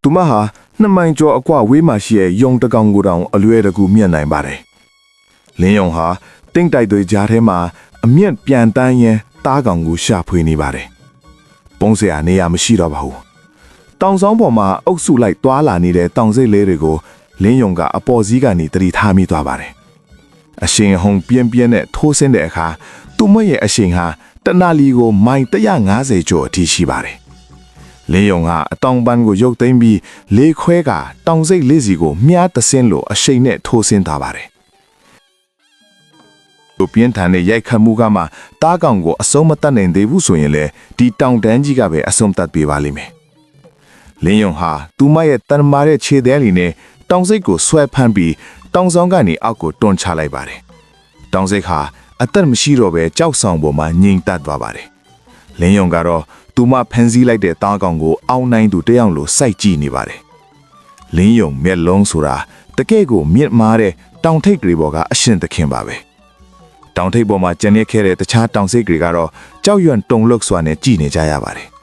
သူမဟာနှစ်မိုင်ကျော်အကွာဝေးမှရှိရဲ့ယုံတကောင်ကိုတောင်အလွယ်တကူမြင်နိုင်ပါတယ်လင်းယုံဟာတင်းတိုက်တွေကြားထဲမှာအမျက်ပြန်တန်းရင်တားကောင်ကိုရှာဖွေနေပါတယ်ပုံစရာနေရာမရှိတော့ပါဘူးတောင်ဆောင်ပေါ်မှာအုပ်စုလိုက်တွာလာနေတဲ့တောင်စိတ်လေးတွေကိုလင်းယုံကအပေါ်စီးကနေတတိထားမိသွားပါတယ်အရှင်ဟုံပြင်းပြင်းနဲ့ထိုးဆင်းတဲ့အခါသူမရဲ့အရှင်ဟာတနလီကိုမိုင်150ကျော်အထိရှိပါတယ်လင်းယုံကအတောင်ပန်းကိုရုပ်သိမ်းပြီးလေခွဲကတောင်စိတ်လေးစီကိုမြားတဆင်းလို့အရှိန်နဲ့ထိုးဆင်းသွားပါတယ်သူပြင်းထန်တဲ့ရိုက်ခတ်မှုကမှတားကောင်ကိုအဆုံးမတတ်နိုင်သေးဘူးဆိုရင်လေဒီတောင်တန်းကြီးကပဲအဆုံးတတ်ပေးပါလိမ့်မယ်လင်းယုံဟာသူမရဲ့တန်မာတဲ့ခြေသေးလေးနဲ့တောင်စိတ်ကိုဆွဲဖမ်းပြီးတောင်ဆောင်ကနေအောက်ကိုတွန်းချလိုက်ပါတယ်တောင်စိတ်ဟာအသက်မရှိတော့ပဲကြောက်ဆောင်ပေါ်မှာငြိမ်သက်သွားပါတယ်လင်းယုံကတော့သူမဖန်ဆီးလိုက်တဲ့တားကောင်ကိုအောင်းနိုင်သူတယောက်လိုစိုက်ကြည့်နေပါတယ်လင်းယုံမျက်လုံးဆိုတာတကယ်ကိုမြင့်မားတဲ့တောင်ထိပ်တွေပေါ်ကအရှင်သခင်ပါပဲတောင်ထိပ်ပေါ်မှာကျန်နေခဲ့တဲ့တခြားတောင်စိတ်တွေကတော့ကြောက်ရွံ့တုန်လှုပ်စွာနဲ့ကြည်နေကြရပါတယ်